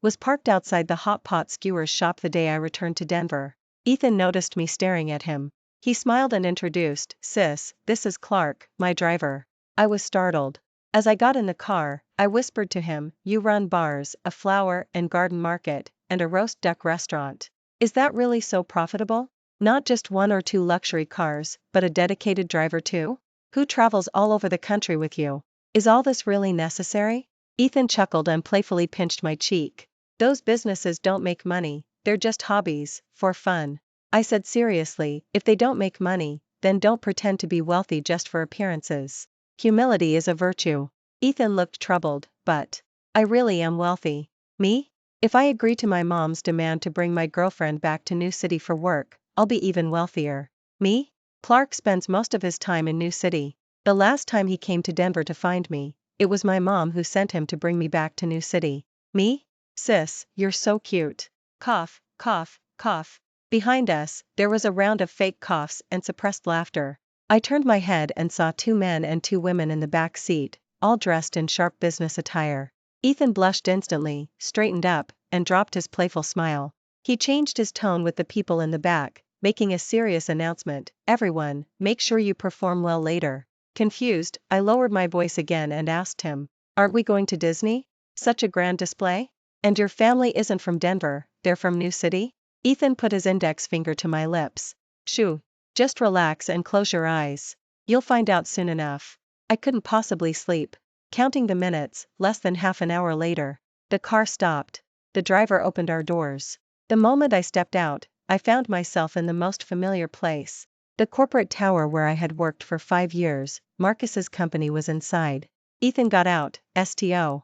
was parked outside the hot pot skewers shop the day I returned to Denver. Ethan noticed me staring at him. He smiled and introduced, sis, this is Clark, my driver. I was startled. As I got in the car, I whispered to him, you run bars, a flower and garden market, and a roast duck restaurant. Is that really so profitable? Not just 1 or 2 luxury cars, but a dedicated driver too? Who travels all over the country with you? Is all this really necessary? Ethan chuckled and playfully pinched my cheek. Those businesses don't make money, they're just hobbies, for fun. I said seriously, if they don't make money, then don't pretend to be wealthy just for appearances. Humility is a virtue. Ethan looked troubled, but I really am wealthy. Me? If I agree to my mom's demand to bring my girlfriend back to New City for work, I'll be even wealthier. Me? Clark spends most of his time in New City. The last time he came to Denver to find me, it was my mom who sent him to bring me back to New City. Me? Sis, you're so cute. Cough, cough, cough. Behind us, there was a round of fake coughs and suppressed laughter. I turned my head and saw 2 men and 2 women in the back seat, all dressed in sharp business attire. Ethan blushed instantly, straightened up, and dropped his playful smile. He changed his tone with the people in the back, making a serious announcement, everyone, make sure you perform well later. Confused, I lowered my voice again and asked him, aren't we going to Disney? Such a grand display? And your family isn't from Denver, they're from New City? Ethan put his index finger to my lips. Shoo. Just relax and close your eyes. You'll find out soon enough. I couldn't possibly sleep. Counting the minutes, less than half an hour later, the car stopped. The driver opened our doors. The moment I stepped out, I found myself in the most familiar place. The corporate tower where I had worked for 5 years. Marcus's company was inside. Ethan got out, STO.OD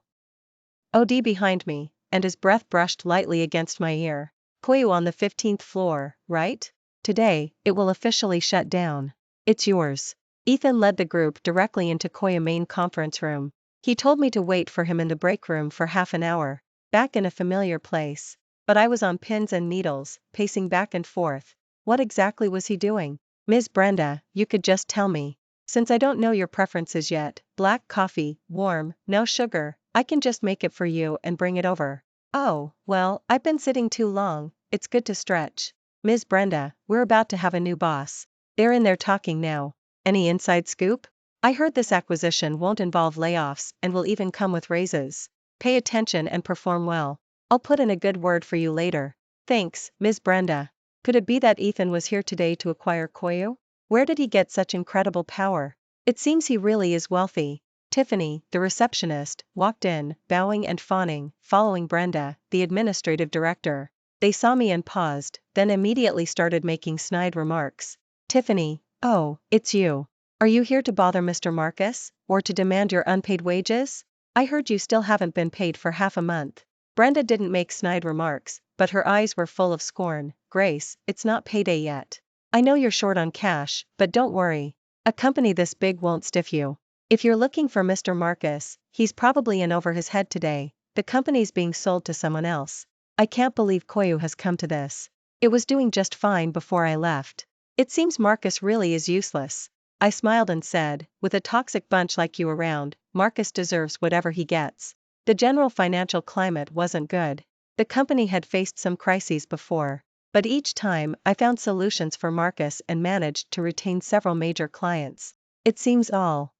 behind me, and his breath brushed lightly against my ear. Koyu on the 15th floor, right? Today, it will officially shut down. It's yours. Ethan led the group directly into Koyu main conference room. He told me to wait for him in the break room for half an hour, back in a familiar place. But I was on pins and needles, pacing back and forth. What exactly was he doing? Ms. Brenda, you could just tell me. Since I don't know your preferences yet, black coffee, warm, no sugar, I can just make it for you and bring it over. Oh, well, I've been sitting too long, it's good to stretch. Ms. Brenda, we're about to have a new boss. They're in there talking now. Any inside scoop? I heard this acquisition won't involve layoffs and will even come with raises. Pay attention and perform well. I'll put in a good word for you later. Thanks, Ms. Brenda. Could it be that Ethan was here today to acquire Koyu? Where did he get such incredible power? It seems he really is wealthy. Tiffany, the receptionist, walked in, bowing and fawning, following Brenda, the administrative director. They saw me and paused, then immediately started making snide remarks. Tiffany, oh, it's you. Are you here to bother Mr. Marcus, or to demand your unpaid wages? I heard you still haven't been paid for half a month. Brenda didn't make snide remarks, but her eyes were full of scorn. Grace, it's not payday yet. I know you're short on cash, but don't worry. A company this big won't stiff you. If you're looking for Mr. Marcus, he's probably in over his head today. The company's being sold to someone else. I can't believe Koyu has come to this. It was doing just fine before I left. It seems Marcus really is useless. I smiled and said, with a toxic bunch like you around, Marcus deserves whatever he gets. The general financial climate wasn't good. The company had faced some crises before, but each time I found solutions for Marcus and managed to retain several major clients. It seems all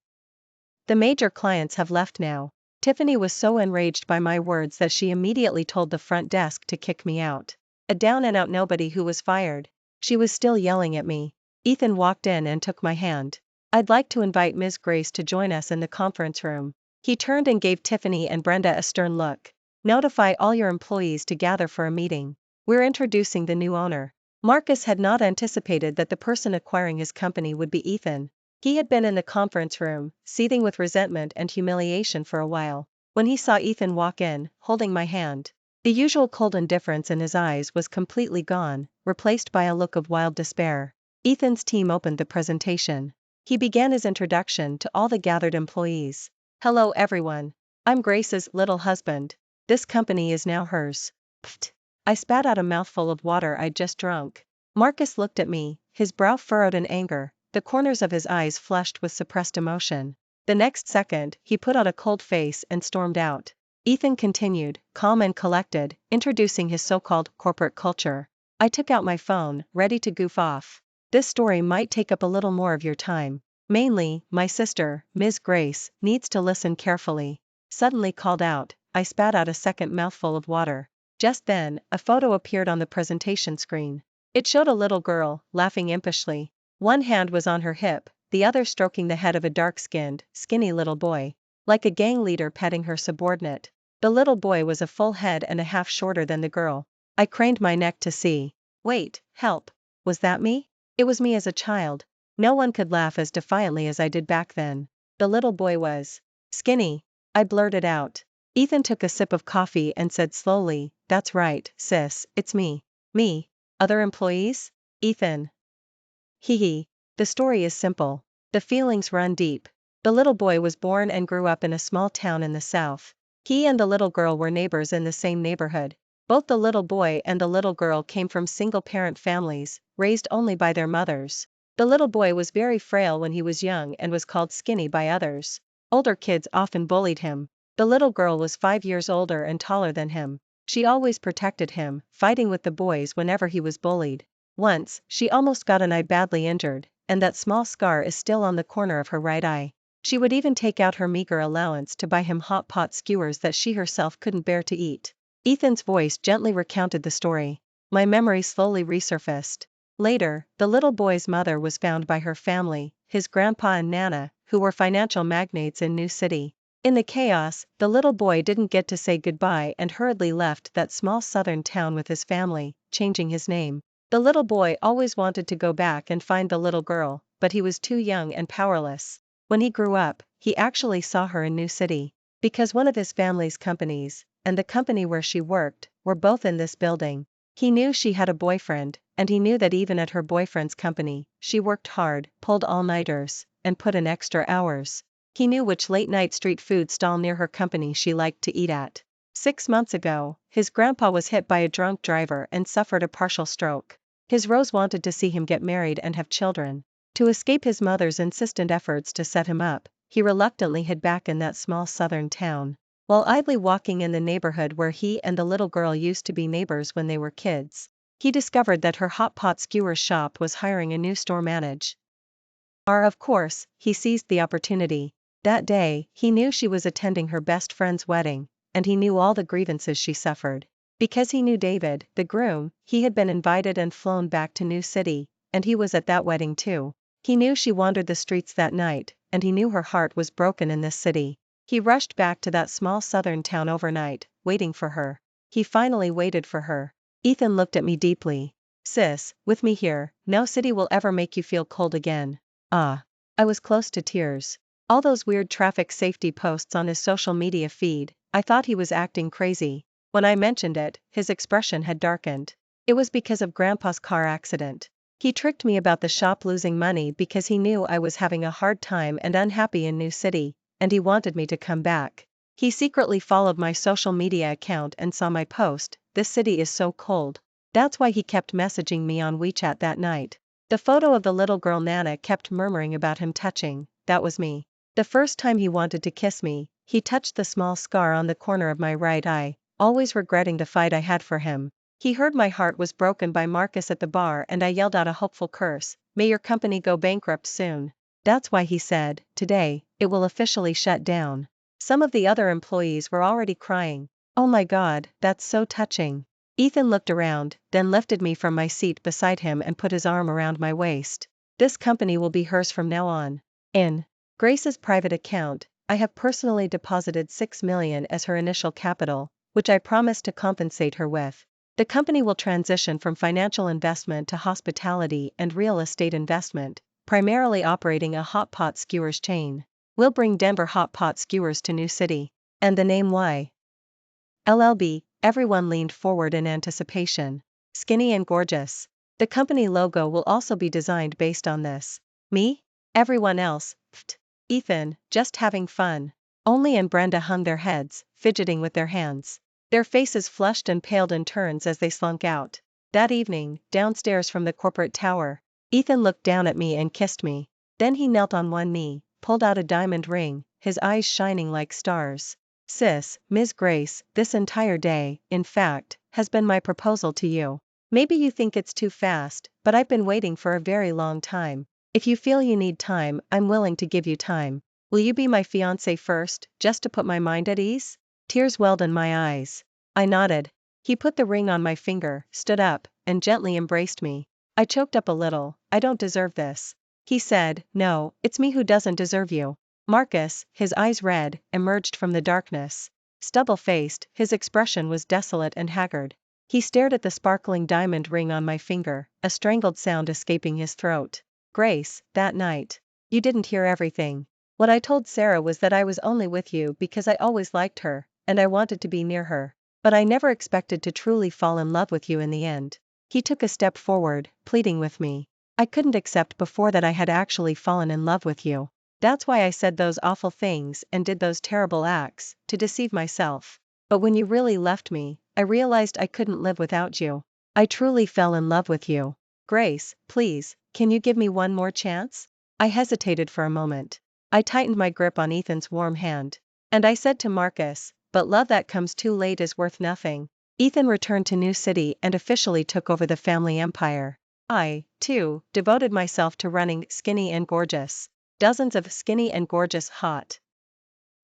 the major clients have left now. Tiffany was so enraged by my words that she immediately told the front desk to kick me out. A down-and-out nobody who was fired. She was still yelling at me. Ethan walked in and took my hand. I'd like to invite Ms. Grace to join us in the conference room. He turned and gave Tiffany and Brenda a stern look. Notify all your employees to gather for a meeting. We're introducing the new owner. Marcus had not anticipated that the person acquiring his company would be Ethan. He had been in the conference room, seething with resentment and humiliation for a while. When he saw Ethan walk in, holding my hand, the usual cold indifference in his eyes was completely gone, replaced by a look of wild despair. Ethan's team opened the presentation. He began his introduction to all the gathered employees. Hello everyone. I'm Grace's little husband. This company is now hers. Pfft. I spat out a mouthful of water I'd just drunk. Marcus looked at me, his brow furrowed in anger, the corners of his eyes flushed with suppressed emotion. The next second, he put on a cold face and stormed out. Ethan continued, calm and collected, introducing his so-called corporate culture. I took out my phone, ready to goof off. This story might take up a little more of your time. Mainly, my sister, Ms. Grace, needs to listen carefully. Suddenly called out, I spat out a second mouthful of water. Just then, a photo appeared on the presentation screen. It showed a little girl, laughing impishly. One hand was on her hip, the other stroking the head of a dark-skinned, skinny little boy. Like a gang leader petting her subordinate. The little boy was a full head and a half shorter than the girl. I craned my neck to see. Wait, help. Was that me? It was me as a child. No one could laugh as defiantly as I did back then. The little boy was skinny. I blurted out. Ethan took a sip of coffee and said slowly, that's right, sis, it's me. Me. Other employees? Ethan. Hee. The story is simple. The feelings run deep. The little boy was born and grew up in a small town in the south. He and the little girl were neighbors in the same neighborhood. Both the little boy and the little girl came from single-parent families, raised only by their mothers. The little boy was very frail when he was young and was called skinny by others. Older kids often bullied him. The little girl was 5 years older and taller than him. She always protected him, fighting with the boys whenever he was bullied. Once, she almost got an eye badly injured, and that small scar is still on the corner of her right eye. She would even take out her meager allowance to buy him hot pot skewers that she herself couldn't bear to eat. Ethan's voice gently recounted the story. My memory slowly resurfaced. Later, the little boy's mother was found by her family, his grandpa and nana, who were financial magnates in New City. In the chaos, the little boy didn't get to say goodbye and hurriedly left that small southern town with his family, changing his name. The little boy always wanted to go back and find the little girl, but he was too young and powerless. When he grew up, he actually saw her in New City. Because one of his family's companies, and the company where she worked, were both in this building. He knew she had a boyfriend, and he knew that even at her boyfriend's company, she worked hard, pulled all-nighters, and put in extra hours. He knew which late-night street food stall near her company she liked to eat at. 6 months ago, his grandpa was hit by a drunk driver and suffered a partial stroke. His Rose wanted to see him get married and have children. To escape his mother's insistent efforts to set him up, he reluctantly hid back in that small southern town. While idly walking in the neighborhood where he and the little girl used to be neighbors when they were kids, he discovered that her hot pot skewer shop was hiring a new store manager. Of course, he seized the opportunity. That day, he knew she was attending her best friend's wedding, and he knew all the grievances she suffered. Because he knew David, the groom, he had been invited and flown back to New City, and he was at that wedding too. He knew she wandered the streets that night, and he knew her heart was broken in this city. He rushed back to that small southern town overnight, waiting for her. He finally waited for her. Ethan looked at me deeply. Sis, with me here, no city will ever make you feel cold again. Ah. I was close to tears. All those weird traffic safety posts on his social media feed, I thought he was acting crazy. When I mentioned it, his expression had darkened. It was because of Grandpa's car accident. He tricked me about the shop losing money because he knew I was having a hard time and unhappy in New City, and he wanted me to come back. He secretly followed my social media account and saw my post, "This city is so cold." That's why he kept messaging me on WeChat that night. The photo of the little girl Nana kept murmuring about him touching, that was me. The first time he wanted to kiss me, he touched the small scar on the corner of my right eye, always regretting the fight I had for him. He heard my heart was broken by Marcus at the bar and I yelled out a hopeful curse, "May your company go bankrupt soon." That's why he said, "Today, it will officially shut down." Some of the other employees were already crying. Oh my God, that's so touching. Ethan looked around, then lifted me from my seat beside him and put his arm around my waist. This company will be hers from now on. In Grace's private account, I have personally deposited $6 million as her initial capital, which I promised to compensate her with. The company will transition from financial investment to hospitality and real estate investment, primarily operating a hot pot skewers chain. We'll bring Denver hot pot skewers to New City. And the name why? LLB, everyone leaned forward in anticipation. Skinny and gorgeous. The company logo will also be designed based on this. Me? Everyone else, pfft. Ethan, just having fun. Only and Brenda hung their heads, fidgeting with their hands. Their faces flushed and paled in turns as they slunk out. That evening, downstairs from the corporate tower, Ethan looked down at me and kissed me. Then he knelt on one knee, pulled out a diamond ring, his eyes shining like stars. Sis, Ms. Grace, this entire day, in fact, has been my proposal to you. Maybe you think it's too fast, but I've been waiting for a very long time. If you feel you need time, I'm willing to give you time. Will you be my fiancé first, just to put my mind at ease? Tears welled in my eyes. I nodded. He put the ring on my finger, stood up, and gently embraced me. I choked up a little. I don't deserve this. He said, "No, it's me who doesn't deserve you." Marcus, his eyes red, emerged from the darkness. Stubble-faced, his expression was desolate and haggard. He stared at the sparkling diamond ring on my finger, a strangled sound escaping his throat. Grace, that night. You didn't hear everything. What I told Sarah was that I was only with you because I always liked her, and I wanted to be near her. But I never expected to truly fall in love with you in the end. He took a step forward, pleading with me. I couldn't accept before that I had actually fallen in love with you. That's why I said those awful things and did those terrible acts, to deceive myself. But when you really left me, I realized I couldn't live without you. I truly fell in love with you. Grace, please, can you give me one more chance? I hesitated for a moment. I tightened my grip on Ethan's warm hand. And I said to Marcus, "But love that comes too late is worth nothing." Ethan returned to New City and officially took over the family empire. I, too, devoted myself to running Skinny and Gorgeous. Dozens of Skinny and Gorgeous hot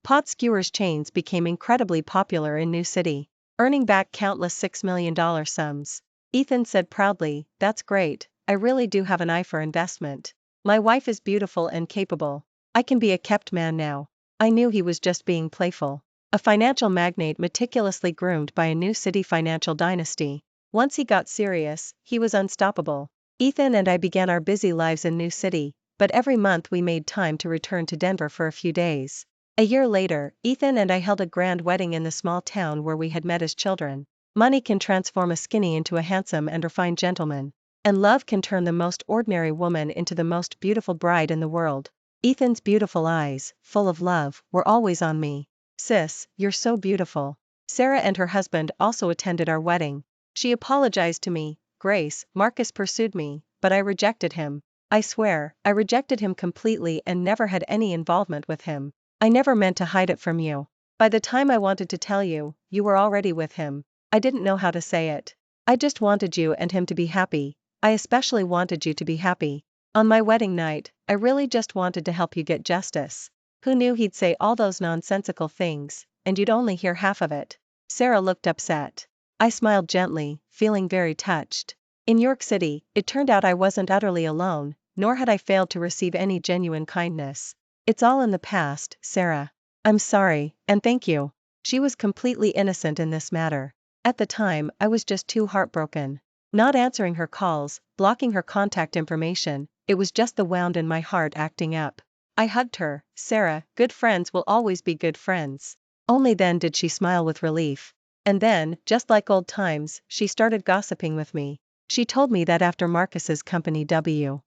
pot skewers chains became incredibly popular in New City, earning back countless $6 million sums. Ethan said proudly, "That's great, I really do have an eye for investment. My wife is beautiful and capable. I can be a kept man now." I knew he was just being playful. A financial magnate meticulously groomed by a New City financial dynasty. Once he got serious, he was unstoppable. Ethan and I began our busy lives in New City, but every month we made time to return to Denver for a few days. A year later, Ethan and I held a grand wedding in the small town where we had met as children. Money can transform a skinny into a handsome and refined gentleman. And love can turn the most ordinary woman into the most beautiful bride in the world. Ethan's beautiful eyes, full of love, were always on me. "Sis, you're so beautiful." Sarah and her husband also attended our wedding. She apologized to me. "Grace, Marcus pursued me, but I rejected him. I swear, I rejected him completely and never had any involvement with him. I never meant to hide it from you. By the time I wanted to tell you, you were already with him. I didn't know how to say it. I just wanted you and him to be happy. I especially wanted you to be happy. On my wedding night, I really just wanted to help you get justice. Who knew he'd say all those nonsensical things, and you'd only hear half of it?" Sarah looked upset. I smiled gently, feeling very touched. In York City, it turned out I wasn't utterly alone, nor had I failed to receive any genuine kindness. It's all in the past, Sarah. I'm sorry, and thank you. She was completely innocent in this matter. At the time, I was just too heartbroken. Not answering her calls, blocking her contact information, it was just the wound in my heart acting up. I hugged her. Sarah, good friends will always be good friends. Only then did she smile with relief. And then, just like old times, she started gossiping with me. She told me that after Marcus's company W.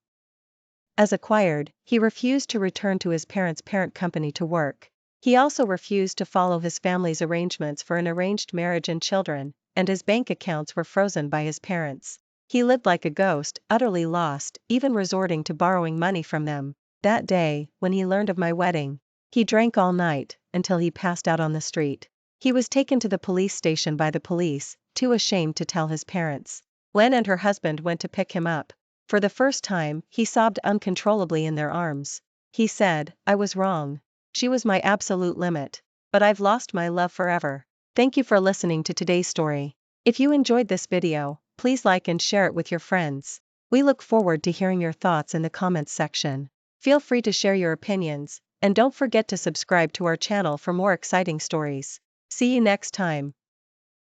as acquired, he refused to return to his parents' parent company to work. He also refused to follow his family's arrangements for an arranged marriage and children, and his bank accounts were frozen by his parents. He lived like a ghost, utterly lost, even resorting to borrowing money from them. That day, when he learned of my wedding, he drank all night, until he passed out on the street. He was taken to the police station by the police, too ashamed to tell his parents. Len and her husband went to pick him up. For the first time, he sobbed uncontrollably in their arms. He said, I was wrong. She was my absolute limit. But I've lost my love forever. Thank you for listening to today's story. If you enjoyed this video, please like and share it with your friends. We look forward to hearing your thoughts in the comments section. Feel free to share your opinions, and don't forget to subscribe to our channel for more exciting stories. See you next time.